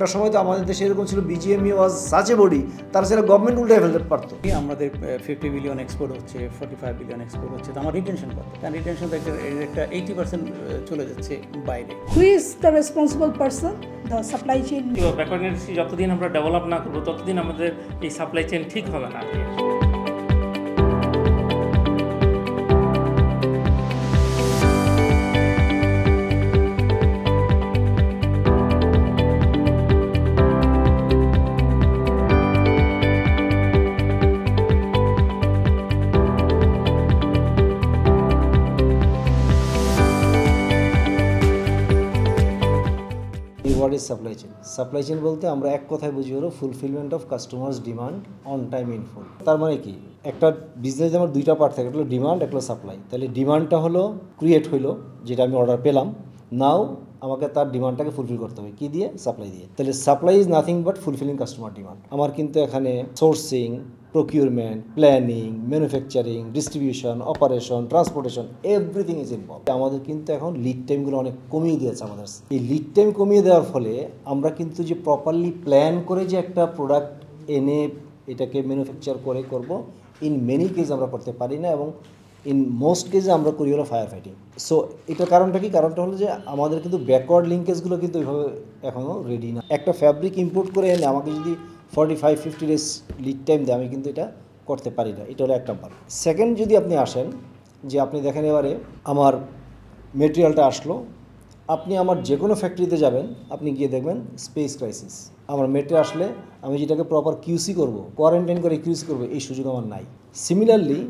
একটা সময় তো আমাদের দেশে এরকম ছিল BGME was such a body, তারা সেটা গভর্নমেন্ট উল্টে ফেলতে পারতো। আমাদের 50 বিলিয়ন এক্সপোর্ট হচ্ছে, 45 বিলিয়ন এক্সপোর্ট হচ্ছে, তো আমার রিটেনশন কত? কারণ রিটেনশন তো একটা 80% চলে যাচ্ছে বাইরে। Who is the responsible person? The supply chain. Backward industry যতদিন আমরা ডেভেলপ না করবো ততদিন আমাদের এই সাপ্লাই চেইন ঠিক হবে না। What is supply chain? Supply chain বলতে আমরা এক কথায় বুঝি হলো fulfilment of customers demand on time in full. তার মানে কি, একটা বিজনেস আমার দুইটা পার্ট থাকে, একটা হলো ডিমান্ড, একটা হলো সাপ্লাই। তাহলে ডিমান্ডটা হলো ক্রিয়েট হইলো, যেটা আমি অর্ডার পেলাম, নাও আমাকে তার ডিমান্ডটাকে ফুলফিল করতে হবে কি দিয়ে? সাপ্লাই দিয়ে। তাহলে supply is nothing but fulfilling customer demand. আমার কিন্তু এখানে sourcing, procurement, planning, manufacturing, distribution, operation, transportation, everything is involve. আমাদের কিন্তু এখন লিড টাইমগুলো অনেক কমিয়ে দিয়েছে আমাদের। এই লিড টাইম কমিয়ে দেওয়ার ফলে আমরা কিন্তু যে প্রপারলি প্ল্যান করে যে একটা প্রোডাক্ট এনে এটাকে ম্যানুফ্যাকচার করে করব, ইন মেনি কেস আমরা করতে পারি না, এবং ইন মোস্ট কেজে আমরা করি হলো ফায়ার ফাইটিং। সো এটার কারণটা কি? কারণটা হলো যে আমাদের কিন্তু ব্যাকওয়ার্ড লিঙ্কেজগুলো কিন্তু ওইভাবে এখনও রেডি না। একটা ফ্যাব্রিক ইম্পোর্ট করে এনে আমাকে যদি 45-50 ডেজ লিড টাইম দেয়, আমি কিন্তু এটা করতে পারি না। এটা হলো এক নাম্বার। সেকেন্ড, যদি আপনি আসেন যে আপনি দেখেন এবারে আমার মেটেরিয়ালটা আসলো, আপনি আমার যে কোনো ফ্যাক্টরিতে যাবেন, আপনি গিয়ে দেখবেন স্পেস ক্রাইসিস। আমার মেটেরিয়াল আসলে আমি যেটাকে প্রপার কিউসি করব, কোয়ারেন্টাইন করে কিউসি করব, এই সুযোগ আমার নাই। সিমিলারলি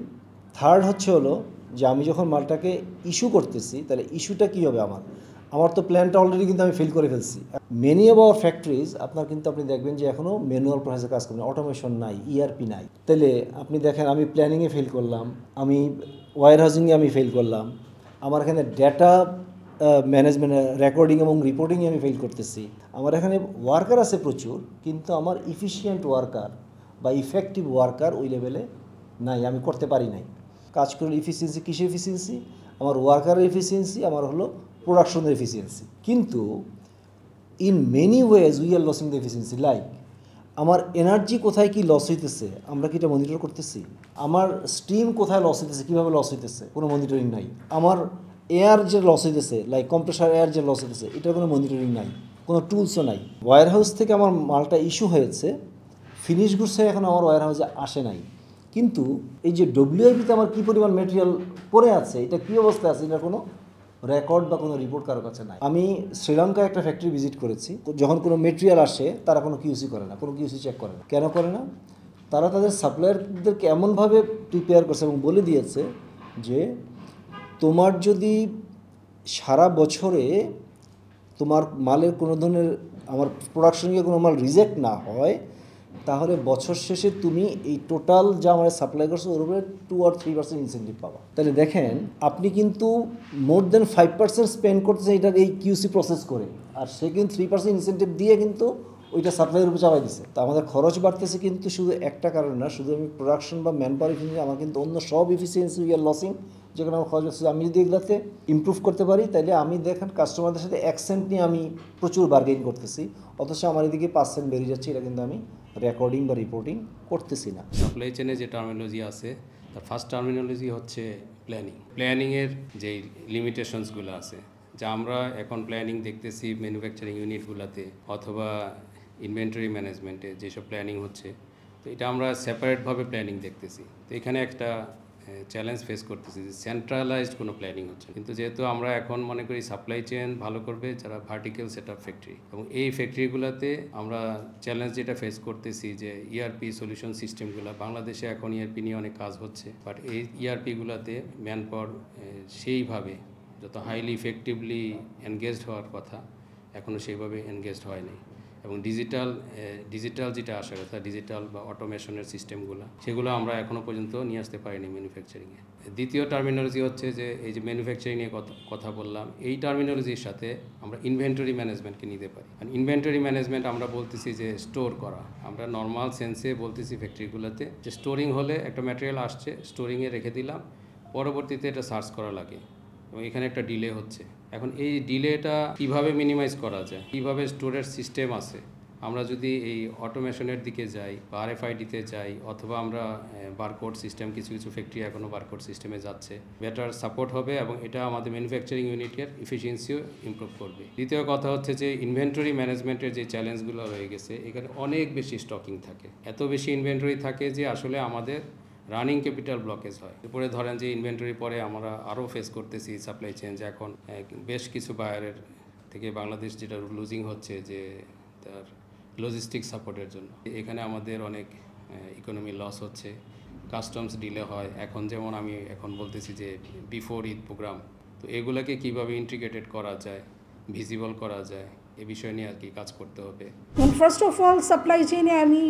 থার্ড হচ্ছে হলো যে আমি যখন মালটাকে ইস্যু করতেছি, তাহলে ইস্যুটা কী হবে? আমার তো প্ল্যানটা অলরেডি কিন্তু আমি ফিল করে ফেলছি। মেনি অফ আওয়ার ফ্যাক্টরিজ আপনার কিন্তু আপনি দেখবেন যে এখনও ম্যানুয়াল প্রসেসে কাজ করবেন, অটোমেশন নাই, ইআরপি নাই। তাহলে আপনি দেখেন আমি প্ল্যানিংয়ে ফেল করলাম, আমি ওয়্যার হাউজিংয়ে আমি ফেল করলাম, আমার এখানে ডেটা ম্যানেজমেন্ট, রেকর্ডিং এবং রিপোর্টিংয়ে আমি ফেল করতেছি। আমার এখানে ওয়ার্কার আছে প্রচুর, কিন্তু আমার ইফিশিয়েন্ট ওয়ার্কার বা ইফেক্টিভ ওয়ার্কার ওই লেভেলে নাই, আমি করতে পারি নাই। কাজ করলে ইফিসিয়েন্সি, কিসের এফিসিয়েন্সি? আমার ওয়ার্কারের এফিসিয়েন্সি, আমার হলো প্রোডাকশনের এফিসিয়েন্সি। কিন্তু in many ways we are losing the efficiency. Like আমার এনার্জি কোথায় কি লস হইতেছে, আমরা কি এটা মনিটর করতেছি? আমার স্টিম কোথায় লস হইতেছে, কীভাবে লস হইতেছে, কোনো মনিটরিং নাই। আমার এয়ার যে লস হইতেছে, লাইক কম্প্রেসার এয়ার যে লস হইতেছে, এটার কোনো মনিটরিং নাই, কোনো টুলসও নাই। ওয়্যার হাউস থেকে আমার মালটা ইস্যু হয়েছে, ফিনিশ গুডসে এখন আমার ওয়্যার হাউসে আসে নাই, কিন্তু এই যে ডব্লিউআইপিতে আমার কী পরিমাণ মেটেরিয়াল পড়ে আছে, এটা কী অবস্থায় আছে, এটা কোনো রেকর্ড বা কোনো রিপোর্ট কারোর কাছে নাই। আমি শ্রীলঙ্কায় একটা ফ্যাক্টরি ভিজিট করেছি, যখন কোনো মেটেরিয়াল আসে তারা কোনো কিউসি করে না, কোনো কিউসি চেক করে না। কেন করে না? তারা তাদের সাপ্লায়ারদেরকে এমনভাবে প্রিপেয়ার করছে এবং বলে দিয়েছে যে তোমার যদি সারা বছরে তোমার মালের কোনো ধরনের, আমার প্রোডাকশনে কোনো মাল রিজেক্ট না হয়, তাহলে বছর শেষে তুমি এই টোটাল যা আমার সাপ্লাই করছো ওর উপরে 2 or 3% ইনসেন্টিভ পাবা। তাহলে দেখেন আপনি কিন্তু মোর দেন 5% স্পেন্ড করতেছেন এটার এই কিউসি প্রসেস করে, আর সে কিন্তু 3% ইনসেন্টিভ দিয়ে কিন্তু ওইটা সাপ্লাইয়ের উপরে চাপাই দিচ্ছে। তো আমাদের খরচ বাড়তেছে, কিন্তু শুধু একটা কারণ না, শুধু আমি প্রোডাকশন বা ম্যান পাওয়ার এফিসিয়েন্সি, আমার কিন্তু অন্য সব এফিসিয়েন্সি উই আর লসিং, যেখানে আমার খরচ হচ্ছে। আমি যদি এগুলোতে ইমপ্রুভ করতে পারি, তাহলে আমি দেখেন কাস্টমারদের সাথে 1 সেন্ট নিয়ে আমি প্রচুর বার্গেইন করতেছি, অথচ আমার এদিকে 5 সেন্ট বেরিয়ে যাচ্ছে, এটা কিন্তু আমি রেকর্ডিং বা রিপোর্টিং করতেছি না। সাপ্লাই চেনে যে টার্মিনোলজি আছে, তার ফার্স্ট টার্মিনোলজি হচ্ছে প্ল্যানিং। প্ল্যানিংয়ের যেই লিমিটেশনসগুলো আছে, যা আমরা এখন প্ল্যানিং দেখতেছি ম্যানুফ্যাকচারিং ইউনিটগুলোতে অথবা ইনভেন্টরি ম্যানেজমেন্টে যেসব প্ল্যানিং হচ্ছে, তো এটা আমরা সেপারেটভাবে প্ল্যানিং দেখতেছি। তো এখানে একটা চ্যালেঞ্জ ফেস করতেছি যে সেন্ট্রালাইজড কোনো প্ল্যানিং হচ্ছে। কিন্তু যেহেতু আমরা এখন মনে করি সাপ্লাই চেইন ভালো করবে যারা ভার্টিক্যাল সেটআপ ফ্যাক্টরি, এবং এই ফ্যাক্টরিগুলোতে আমরা চ্যালেঞ্জ যেটা ফেস করতেছি যে ইআরপি সলিউশন সিস্টেমগুলো, বাংলাদেশে এখন ইআরপি নিয়ে অনেক কাজ হচ্ছে, বাট এই ইআরপিগুলোতে ম্যান পাওয়ার সেইভাবে যত হাইলি ইফেক্টিভলি এনগেজড হওয়ার কথা এখনও সেইভাবে এনগেজড হয়নি। এবং ডিজিটাল যেটা আসার কথা, ডিজিটাল বা অটোমেশনের সিস্টেমগুলো, সেগুলো আমরা এখনও পর্যন্ত নিয়ে আসতে পারিনি ম্যানুফ্যাকচারিংয়ে। দ্বিতীয় টার্মিনোলজি হচ্ছে যে এই যে ম্যানুফ্যাকচারিং নিয়ে কথা বললাম, এই টার্মিনোলজির সাথে আমরা ইনভেন্টরি ম্যানেজমেন্টকে নিতে পারি। আর ইনভেন্টরি ম্যানেজমেন্ট আমরা বলতেছি যে স্টোর করা, আমরা নর্মাল সেন্সে বলতেছি ফ্যাক্টরিগুলোতে যে স্টোরিং হলে একটা ম্যাটেরিয়াল আসছে, স্টোরিংয়ে রেখে দিলাম, পরবর্তীতে এটা সার্চ করা লাগে এবং এখানে একটা ডিলে হচ্ছে। এখন এই ডিলেটা কিভাবে মিনিমাইজ করা যায়, কিভাবে স্টোরেজ সিস্টেম আছে আমরা যদি এই অটোমেশনের দিকে যাই বা RFID-তে যাই অথবা আমরা বারকোড সিস্টেম, কিছু কিছু ফ্যাক্টরি এখনও বারকোড সিস্টেমে যাচ্ছে, বেটার সাপোর্ট হবে এবং এটা আমাদের ম্যানুফ্যাকচারিং ইউনিটের এফিসিয়েন্সিও ইমপ্রুভ করবে। দ্বিতীয় কথা হচ্ছে যে ইনভেন্টরি ম্যানেজমেন্টের যে চ্যালেঞ্জগুলো রয়ে গেছে, এখানে অনেক বেশি স্টকিং থাকে, এত বেশি ইনভেন্টরি থাকে যে আসলে আমাদের রানিং ক্যাপিটাল ব্লকেজ হয়। এরপরে ধরেন যে ইনভেন্টরি পরে আমরা আরও ফেস করতেছি সাপ্লাই চেঞ্জ, এখন বেশ কিছু বায়ারের থেকে বাংলাদেশ যেটা লুজিং হচ্ছে যে তার লজিস্টিক সাপোর্টের জন্য, এখানে আমাদের অনেক ইকোনমি লস হচ্ছে, কাস্টমস ডিলে হয়। এখন যেমন আমি এখন বলতেছি যে বিফোর ঈদ প্রোগ্রাম, তো এগুলোকে কীভাবে ইন্টিগ্রেটেড করা যায়, ভিজিবল করা যায়, এ বিষয় নিয়ে আর কি কাজ করতে হবে। ফার্স্ট অফ অল সাপ্লাই চেইনে আমি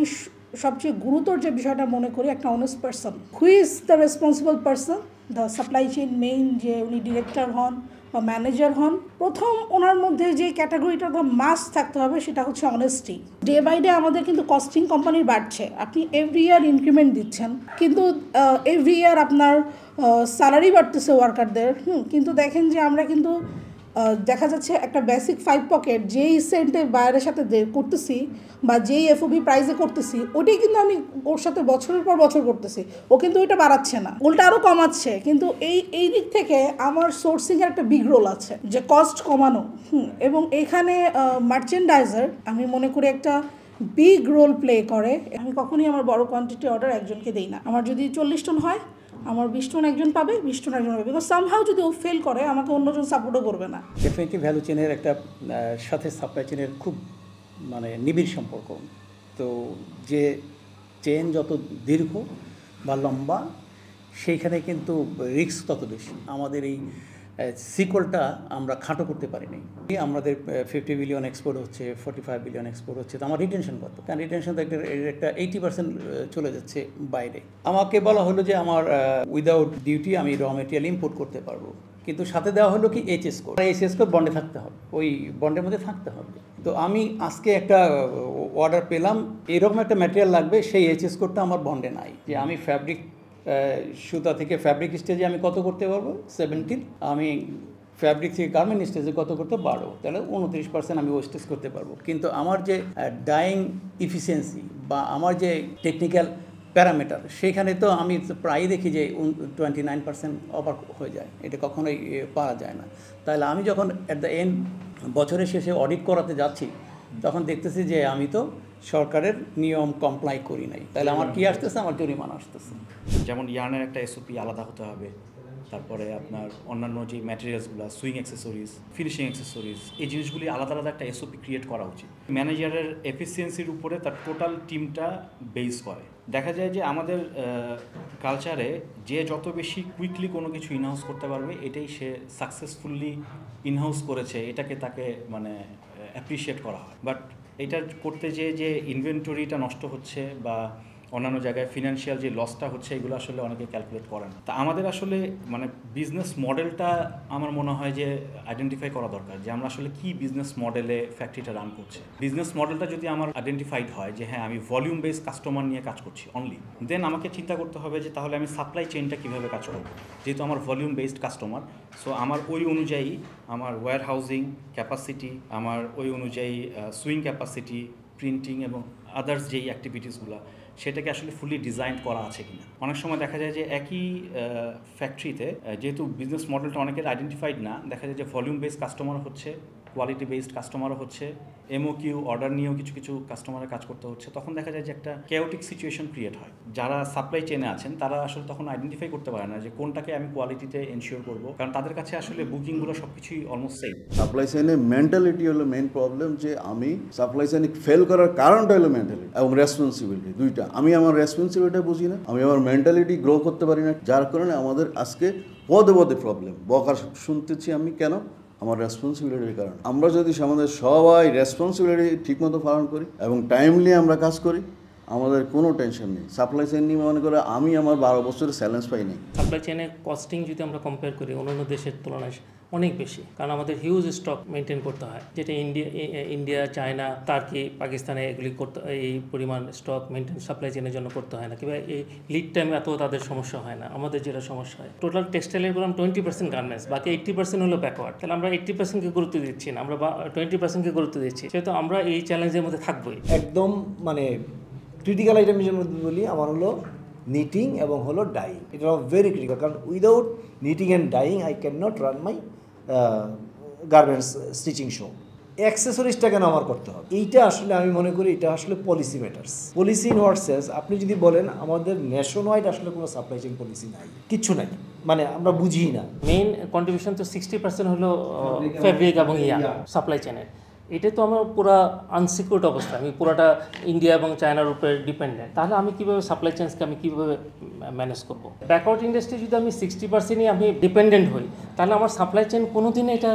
সবচেয়ে গুরুতর যে বিষয়টা মনে করি, একটা honest person, who is the responsible person, the supply chain main, যে উনি ডিরেক্টর হন বা ম্যানেজার হন, প্রথম ওনার মধ্যে যে ক্যাটাগরিটা মাস্ট থাকতে হবে সেটা হচ্ছে অনেস্টি। ডে বাই ডে আমাদের কিন্তু কস্টিং কোম্পানির বাড়ছে, আপনি এভরি ইয়ার ইনক্রিমেন্ট দিচ্ছেন, কিন্তু এভরি ইয়ার আপনার স্যালারি বাড়তেছে ওয়ার্কারদের, কিন্তু দেখেন যে আমরা কিন্তু দেখা যাচ্ছে একটা বেসিক 5 পকেট যেই সেন্টে বায়ারের সাথে করতেছি বা যেই FOB প্রাইসে করতেছি, ওটাই কিন্তু আমি ওর সাথে বছরের পর বছর করতেছি, ও কিন্তু ওইটা বাড়াচ্ছে না, উল্টা আরও কমাচ্ছে। কিন্তু এই দিক থেকে আমার সোর্সিংয়ের একটা বিগ রোল আছে, যে কস্ট কমানো। এবং এখানে মার্চেন্ডাইজার আমি মনে করি একটা বিগ রোল প্লে করে। আমি কখনোই আমার বড় কোয়ান্টিটি অর্ডার একজনকে দিই না। আমার যদি 40 টন হয়, আমার 20 টন একজন পাবে, 20 টন একজন পাবে, বিকজ সামহাউ যদি ও ফেল করে আমাকে অন্যজন সাপোর্টও করবে না। ডেফিনেটলি ভ্যালু চেনের একটা সাথে সাপ্লাই চেনের খুব নিবিড় সম্পর্ক। তো যে চেন যত দীর্ঘ বা লম্বা, সেইখানে কিন্তু রিস্ক তত বেশি। আমাদের এই সিকলটা আমরা খাটো করতে পারিনি। আমাদের 50 বিলিয়ন এক্সপোর্ট হচ্ছে, 45 বিলিয়ন এক্সপোর্ট হচ্ছে, তো আমার রিটেনশন কত? কারণ রিটেনশন তো একটা 80% চলে যাচ্ছে বাইরে। আমাকে বলা হলো যে আমার উইদাউট ডিউটি আমি র মেটেরিয়াল ইম্পোর্ট করতে পারবো, কিন্তু সাথে দেওয়া হলো কি HS কোড। HS কোড বন্ডে থাকতে হবে, ওই বন্ডের মধ্যে থাকতে হবে। তো আমি আজকে একটা অর্ডার পেলাম, এরকম একটা ম্যাটেরিয়াল লাগবে, সেই HS কোডটা আমার বন্ডে নাই। যে আমি ফ্যাব্রিক সুতা থেকে ফ্যাব্রিক স্টেজে আমি কত করতে পারবো 17, আমি ফ্যাব্রিক থেকে গার্মেন্ট স্টেজে কত করতে 12, তাহলে 29% আমি ওয়েস্টেজ করতে পারবো। কিন্তু আমার যে ডাইং ইফিসিয়েন্সি বা আমার যে টেকনিক্যাল প্যারামিটার, সেখানে তো আমি প্রায়ই দেখি যে 29% ওভার হয়ে যায়, এটা কখনোই পাওয়া যায় না। তাহলে আমি যখন অ্যাট দ্য এন্ড বছরের শেষে অডিট করাতে যাচ্ছি, তখন দেখতেছি যে আমি তো সরকারের নিয়ম কমপ্লাই করি নাই, তাহলে আমার কি আসতেছে? আমার জরিমানা আসতেছে। যেমন ইয়ার্নের একটা SOP আলাদা হতে হবে, তারপরে আপনার অন্যান্য যে ম্যাটেরিয়ালসগুলো, সুইং অ্যাক্সেসরিজ, ফিনিশিং অ্যাক্সেসরিজ, এই জিনিসগুলি আলাদা আলাদা একটা SOP ক্রিয়েট করা উচিত। ম্যানেজারের এফিসিয়েন্সির উপরে তার টোটাল টিমটা বেস করে। দেখা যায় যে আমাদের কালচারে যে যত বেশি কুইকলি কোনো কিছু ইনহাউস করতে পারবে, এটাই সে সাকসেসফুলি ইনহাউস করেছে, এটাকে তাকে অ্যাপ্রিসিয়েট করা হয়। বাট এটা করতে যে ইনভেন্টরিটা নষ্ট হচ্ছে বা অন্যান্য জায়গায় ফিনান্সিয়াল যে লসটা হচ্ছে, এগুলো আসলে অনেকে ক্যালকুলেট করে না। তা আমাদের আসলে বিজনেস মডেলটা আমার মনে হয় যে আইডেন্টিফাই করা দরকার, যে আমরা আসলে কি বিজনেস মডেলে ফ্যাক্টরিটা রান করছে। বিজনেস মডেলটা যদি আমার আইডেন্টিফাইড হয় যে হ্যাঁ আমি ভলিউম বেসড কাস্টমার নিয়ে কাজ করছি অনলি, দেন আমাকে চিন্তা করতে হবে যে তাহলে আমি সাপ্লাই চেইনটা কীভাবে কাজ করব। যেহেতু আমার ভলিউম বেসড কাস্টমার, সো আমার ওই অনুযায়ী আমার ওয়্যার হাউজিং ক্যাপাসিটি, আমার ওই অনুযায়ী সুইং ক্যাপাসিটি, প্রিন্টিং এবং আদার্স যেই অ্যাক্টিভিটিসগুলো, সেটাকে আসলে ফুলি ডিজাইন করা আছে কিনা। অনেক সময় দেখা যায় যে একই ফ্যাক্টরিতে, যেহেতু বিজনেস মডেলটা অনেকের আইডেন্টিফাইড না, দেখা যায় যে ভলিউম বেসড কাস্টমার হচ্ছে, কোয়ালিটি বেসড কাস্টমারও হচ্ছে, MOQ অর্ডার নিয়েও কিছু কিছু কাস্টমারের কাজ করতে হচ্ছে। তখন দেখা যায় যে একটা কেওটিক সিচুয়েশন ক্রিয়েট হয়। যারা সাপ্লাই চেনে আছেন তারা আসলে তখন আইডেন্টিফাই করতে পারে না যে কোনটাকে আমি কোয়ালিটিতে এনশিওর করবো, কারণ তাদের কাছে আসলে বুকিংগুলো সব কিছুই অলমোস্ট সেম। সাপ্লাই চেইনের মেন্টালিটি হলো মেইন প্রবলেম, যে আমি সাপ্লাই চেইনে ফেল করার কারণটা হলো মেন্টালিটি এবং রেসপন্সিবিলিটি, দুইটা। আমি আমার রেসপন্সিবিলিটি বুঝি না, আমি আমার মেন্টালিটি গ্রো করতে পারি না, যার কারণে আমাদের আজকে পদে পদে প্রবলেম। বকার শুনতেছি আমি কেন? আমার রেসপন্সিবিলিটির কারণে। আমরা যদি আমাদের সবাই রেসপন্সিবিলিটি ঠিকমতো পালন করি এবং টাইমলি আমরা কাজ করি, আমাদের কোনো টেনশন নেই। সাপ্লাই চেইন নিয়ে মনে করে আমি আমার 12 বছরের চ্যালেঞ্জ পাইনি। সাপ্লাই চেইনের কস্টিং যদি আমরা কম্পেয়ার করি অন্যান্য দেশের তুলনায় অনেক বেশি, কারণ আমাদের হিউজ স্টক মেনটেন করতে হয়, যেটা ইন্ডিয়া, চায়না, টার্কি, পাকিস্তানে এগুলি করতে এই পরিমাণ স্টক মেনটেন সাপ্লাই চেনের জন্য করতে হয় না, কিংবা এই লিড টাইম এত তাদের সমস্যা হয় না। আমাদের যেটা সমস্যা হয়, টোটাল টেক্সটাইলের বললাম 20% গার্মেন্টস, বাকি 80% হলো ব্যাকওয়ার্ড। তাহলে আমরা 80%কে গুরুত্ব দিচ্ছি না, আমরা 20%কে গুরুত্ব দিচ্ছি, সেহেতু আমরা এই চ্যালেঞ্জের মধ্যে থাকবোই। একদম মানে ক্রিটিক্যাল আইটেমের মধ্যে বলি আমার হলো নিটিং এবং হলো ডাইং। এটা ভেরি ক্রিটিক্যাল, কারণ without knitting and dyeing I can not run my garments stitching show. অ্যাক্সেসরিজটা কেন আমার করতে হবে, এইটা আসলে আমি মনে করি এটা আসলে policy matters. Policy in what sense, আপনি যদি বলেন আমাদের ন্যাশন ওয়াইড আসলে কোনো সাপ্লাই চেইন পলিসি নাই, কিচ্ছু নাই, মানে আমরা বুঝি না। মেইন কন্ট্রিবিউশন তো 60% হলো ফেব্রিক এবং সাপ্লাই চেনের। এটা তো আমার পুরো আনসিকিউরড অবস্থা, আমি পুরোটা ইন্ডিয়া এবং চায়নার উপরে ডিপেন্ডেন্ট। তাহলে আমি কীভাবে সাপ্লাই চেইনসকে আমি কীভাবে ম্যানেজ করবো? ব্যাকওয়ার্ড ইন্ডাস্ট্রি যদি আমি 60%ই আমি ডিপেন্ডেন্ট হই, তাহলে আমার সাপ্লাই চেইন কোনোদিন এটা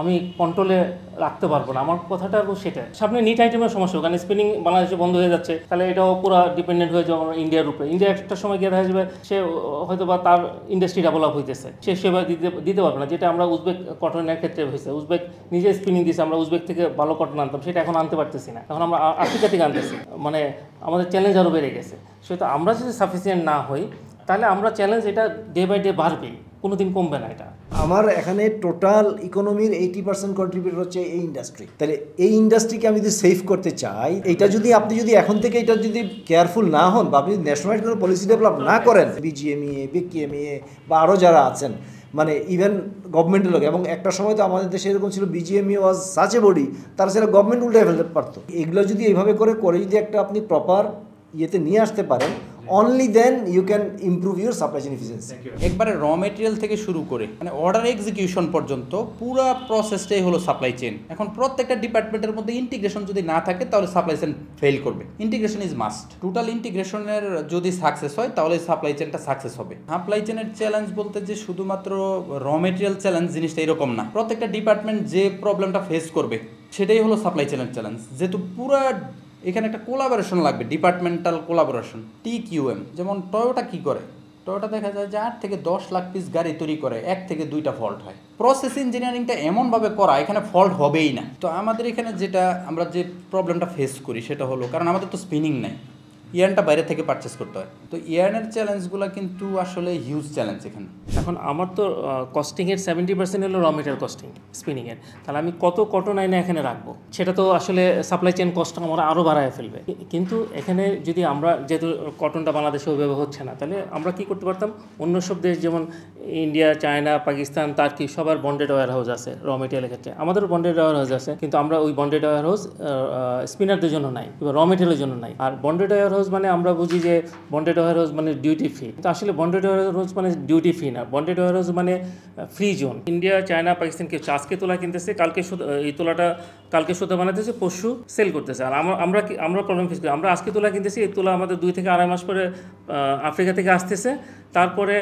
আমি কন্ট্রোলে রাখতে পারবো না। আমার কথাটা সেটা। সামনে নিট আইটেমের সমস্যা, কারণ স্পিনিং বাংলাদেশে বন্ধ হয়ে যাচ্ছে, তাহলে এটাও পুরো ডিপেন্ডেন্ট হয়ে যাবে আমার ইন্ডিয়ার উপরে। ইন্ডিয়া একটা সময় গিয়ে দেখা যাবে সে হয়তো বা তার ইন্ডাস্ট্রি ডেভেলপ হইতেছে, সে সেবা দিতে পারবে না, যেটা আমরা উজবেক কটনের ক্ষেত্রে হয়েছে। উজবেক নিজে স্পিনিং দিয়েছে, আমরা উজবেক থেকে ভালো কটন আনতাম, সেটা এখন আনতে পারতেছি না, এখন আমরা আফ্রিকা থেকে আনতেছি। মানে আমাদের চ্যালেঞ্জ আরও বেড়ে গেছে। সেহেতু আমরা যদি সাফিসিয়েন্ট না হই, তাহলে আমরা চ্যালেঞ্জ এটা ডে বাই ডে বাড়বেই, কোনোদিন কমবে না। এটা আমার এখানে টোটাল ইকোনমির 80% কন্ট্রিবিউট হচ্ছে এই ইন্ডাস্ট্রি। তাহলে এই ইন্ডাস্ট্রিকে আমি যদি সেভ করতে চাই, এটা যদি আপনি যদি এখন থেকে এটা যদি কেয়ারফুল না হন, বা আপনি ন্যাশনাল কোনো পলিসি ডেভেলপ না করেন, বিজিএমইএ, বিকেএমইএ বা আরও যারা আছেন, মানে ইভেন গভর্নমেন্টের লোক, এবং একটা সময় তো আমাদের দেশে এরকম ছিল BGMEA was such a body, তারা সেটা গভর্নমেন্ট উল্টে ফেলতে পারতো। এগুলো যদি এইভাবে করে যদি একটা আপনি প্রপার ইয়েতে নিয়ে আসতে পারেন, only then you can improve your supply chain efficiency. একবারে র মেটেরিয়াল থেকে শুরু করে মানে অর্ডার এক্সিকিউশন পর্যন্ত পুরো প্রসেসটাই হলো সাপ্লাই চেইন। এখন প্রত্যেকটা ডিপার্টমেন্টের মধ্যে ইন্টিগ্রেশন যদি না থাকে, তাহলে সাপ্লাই চেইন ফেল করবে। Integration is must. টোটাল ইন্টিগ্রেশনের যদি সাকসেস হয়, তাহলে সাপ্লাই চেইনটা সাকসেস হবে। সাপ্লাই চেইনের চ্যালেঞ্জ বলতে যে শুধুমাত্র র মেটেরিয়াল চ্যালেঞ্জ জিনিসটা এরকম না। প্রত্যেকটা ডিপার্টমেন্ট যে প্রবলেমটা ফেস করবে, সেটাই হলো সাপ্লাই চেইনের চ্যালেঞ্জ। যেহেতু পুরো এখানে একটা কোলাবোরেশন লাগবে, ডিপার্টমেন্টাল কোলাবোরেশন। TQM যেমন টয়োটা কি করে, টয়োটা দেখা যায় যে 8 থেকে 10 লাখ পিস গাড়ি তৈরি করে, 1 থেকে 2টা ফল্ট হয়। প্রসেস ইঞ্জিনিয়ারিংটা এমনভাবে করা, এখানে ফল্ট হবেই না। তো আমাদের এখানে যেটা আমরা যে প্রবলেমটা ফেস করি, সেটা হলো কারণ আমাদের তো স্পিনিং নাই, ইয়ার্নটা বাইরে থেকে পারচেস করতে হয়। তো ইয়ার্নের চ্যালেঞ্জগুলো কিন্তু আসলে হিউজ চ্যালেঞ্জ এখানে। এখন আমার তো কস্টিংয়ের 70% হলো র মেটেরিয়াল কস্টিং স্পিনিংয়ের, তাহলে আমি কত কটন আইনে এখানে রাখবো, সেটা তো আসলে সাপ্লাই চেইন কস্ট আমরা আরও বাড়ায় ফেলবে। কিন্তু এখানে যদি আমরা, যেহেতু কটনটা বাংলাদেশে ওইভাবে হচ্ছে না, তাহলে আমরা কি করতে পারতাম, অন্য সব দেশ যেমন ইন্ডিয়া, চায়না, পাকিস্তান, টার্কি সবার বন্ডেড ওয়্যার হাউস আছে র মেটেরিয়ালের ক্ষেত্রে, আমাদেরও বন্ডেড ওয়্যার হাউস আছে, কিন্তু আমরা ওই বন্ডেড ওয়্যার হাউস স্পিনারদের জন্য নাই, কিংবা র মেটেরিয়ালের জন্য নাই। আর বন্ডেড ওয়্যার হাউস মানে আমরা বুঝি যে বন্ডেড ওয়্যার হাউস মানে ডিউটি ফ্রি, কিন্তু আসলে বন্ডেড ওয়্যার হাউস মানে ডিউটি ফ্রি না, বন্ডেড ওয়্যার হাউস মানে free zone. India, China, Pakistan কেউ আজকে তোলা কিনতেছে, কালকে এই তোলাটা কালকে সুতা বানাতেছে, পরশু সেল করতেছে। আর আমরা প্রবলেম ফেস করি, আমরা আজকে তোলা কিনতেছি, এই তোলা আমাদের 2 থেকে আড়াই মাস পরে আফ্রিকা থেকে আসতেছে, তারপরে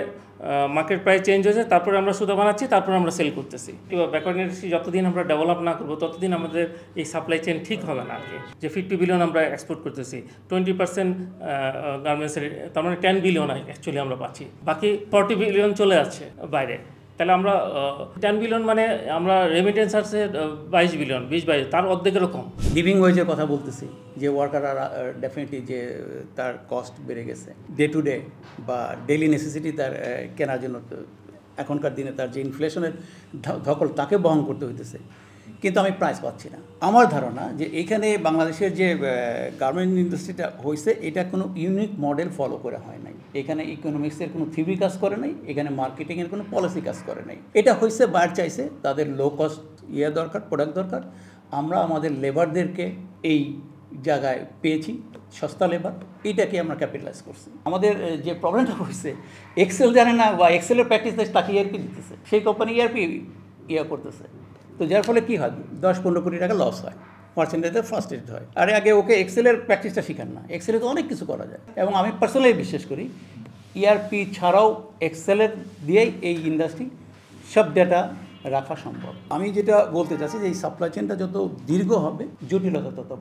মার্কেট প্রাইস চেঞ্জ হয়েছে, তারপরে আমরা সুতা বানাচ্ছি, তারপরে আমরা সেল করতেছি। কিংবা ব্যাকওয়ার্ড ইন্ডাস্ট্রি যতদিন আমরা ডেভেলপ না করবো, ততদিন আমাদের এই সাপ্লাই চেইন ঠিক হবে না। আর কি যে 50 বিলিয়ন আমরা এক্সপোর্ট করতেছি, 20% গার্মেন্টসের, তার মানে 10 বিলিয়ন অ্যাকচুয়ালি আমরা পাচ্ছি, বাকি 40 বিলিয়ন চলে যাচ্ছে বাইরে। তাহলে আমরা 10 বিলিয়ন মানে আমরা রেমিটেন্স আছে 22 বিলিয়ন, 20-22, তার অর্ধেকেরও কম। লিভিং ওয়েজের কথা বলতেছি, যে ওয়ার্কাররা ডেফিনেটলি যে তার কস্ট বেড়ে গেছে, ডে টু ডে বা ডেইলি নেসেসিটি তার কেনার জন্য এখনকার দিনে তার যে ইনফ্লেশনের ধকল তাকে বহন করতে হইতেছে, কিন্তু আমি প্রাইস পাচ্ছি না। আমার ধারণা যে এখানে বাংলাদেশের যে গার্মেন্ট ইন্ডাস্ট্রিটা হয়েছে, এটা কোনো ইউনিক মডেল ফলো করে হয় নাই। এখানে ইকোনমিক্সের কোনো থিওরি কাজ করে নাই, এখানে মার্কেটিংয়ের কোনো পলিসি কাজ করে নাই। এটা হয়েছে বায়ার চাইছে, তাদের লো কস্ট দরকার, প্রোডাক্ট দরকার। আমরা আমাদের লেবারদেরকে এই জায়গায় পেয়েছি, সস্তা লেবার, এইটাকে আমরা ক্যাপিটালাইজ করছি। আমাদের যে প্রবলেমটা হয়েছে, এক্সেল জানে না বা এক্সেলের প্র্যাকটিস তাকে ERP দিতেছে, সেই কোম্পানি ERP করতেছে। তো যার ফলে কী হয়, 10-15 কোটি টাকা লস হয়, পার্সেন্টেজে ফার্স্টেজ হয়। আর আগে ওকে এক্সেলের প্র্যাকটিসটা শেখান না, এক্সেলে তো অনেক কিছু করা যায়। এবং আমি পার্সোনালি বিশ্বাস করি ERP ছাড়াও এক্সেলের দিয়েই এই ইন্ডাস্ট্রি সব ডেটা রাখা সম্ভব। আমি যেটা বলতে চাচ্ছি যে এই সাপ্লাই চেনটা যত দীর্ঘ হবে, জটিলতা তত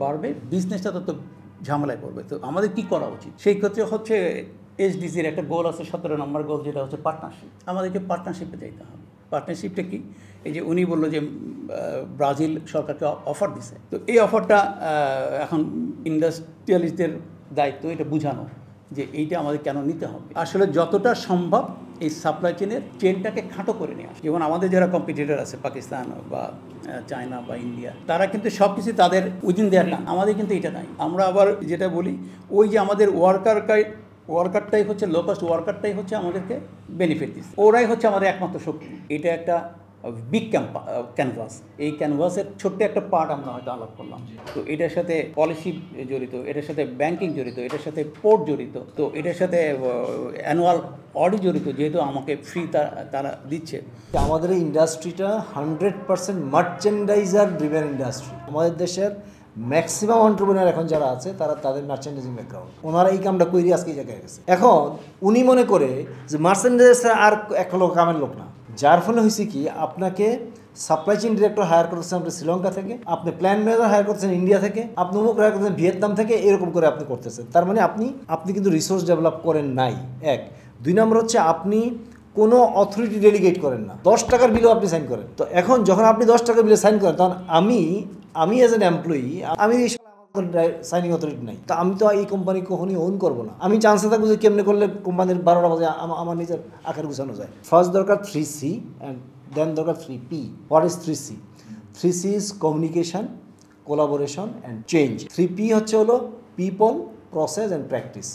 বাড়বে, বিজনেসটা তত ঝামেলায় পড়বে। তো আমাদের কী করা উচিত, সেই ক্ষেত্রে SDGর একটা গোল আছে, 17 নম্বর গোল, যেটা হচ্ছে পার্টনারশিপ। আমাদেরকে পার্টনারশিপে যেতে হবে। পার্টনারশিপটা কি, এই যে উনি বললো যে ব্রাজিল সরকারকে অফার দিছে, তো এই অফারটা এখন ইন্ডাস্ট্রিয়ালিস্টদের দায়িত্ব এটা বোঝানো যে এইটা আমাদের কেন নিতে হবে। আসলে যতটা সম্ভব এই সাপ্লাই চেনটাকে খাটো করে নেওয়া। যেমন আমাদের যারা কম্পিটিটর আছে পাকিস্তান বা চায়না বা ইন্ডিয়া, তারা কিন্তু সব কিছু তাদের উইদিন দেয়ার না, আমাদের কিন্তু এটা নাই। আমরা আবার যেটা বলি, ওই যে আমাদের ওয়ার্কারটাই হচ্ছে লো কস্ট ওয়ার্কারটাই হচ্ছে আমাদেরকে বেনিফিট দিচ্ছে, ওরাই হচ্ছে আমাদের একমাত্র শক্তি। এটা একটা বিগ ক্যানভাস, এই ক্যানভাসের ছোট্ট একটা পার্ট আমরা হয়তো আলাপ করলাম। তো এটার সাথে পলিসি জড়িত, এটার সাথে ব্যাংকিং জড়িত, এটার সাথে পোর্ট জড়িত, তো এটার সাথে অ্যানুয়াল অডিট জড়িত, যেহেতু আমাকে ফ্রি তারা দিচ্ছে। আমাদের এই ইন্ডাস্ট্রিটা 100% মার্চেন্ডাইজার ড্রিভেন ইন্ডাস্ট্রি। আমাদের দেশের ম্যাক্সিমাম এন্টারপ্রেনার এখন যারা আছে তারা তাদের মার্চেন্ডাইজিং ব্যাকগ্রাউন্ড, ওনারা এই কামটা কইরি আজকে এই জায়গায় গেছে। এখন উনি মনে করে যে মার্চেন্ডাইজার আর একটা লোক কামের লোক না, যার ফলে হয়েছে কি, আপনাকে সাপ্লাই চেইন ডিরেক্টর হায়ার করতেছেন আপনি শ্রীলঙ্কা থেকে, আপনি প্ল্যান ম্যানেজার হায়ার করতেছেন ইন্ডিয়া থেকে, আপনি অমুক হায়ার করতেছেন ভিয়েতনাম থেকে, এরকম করে আপনি করতেছেন। তার মানে আপনি কিন্তু রিসোর্স ডেভেলপ করেন নাই, এক। 2 নম্বর হচ্ছে আপনি কোনো অথরিটি ডেলিগেট করেন না, 10 টাকার বিলও আপনি সাইন করেন। তো এখন যখন আপনি 10 টাকার বিলে সাইন করেন, তখন আমি এজ এন এমপ্লয়ি, আমি সাইনিং অথরিটি নাই, তো আমি তো এই কোম্পানি কখনই ওন করবো না। আমি চান্সে থাকবো যে কেমনে করলে কোম্পানির 12টা বাজে আমার নিজের আকার গুছানো যায়। ফার্স্ট দরকার 3C অ্যান্ড দেন দরকার 3P। What is 3C? 3C is communication, collaboration and change. 3P হচ্ছে হলো পিপল, প্রসেস অ্যান্ড প্র্যাকটিস।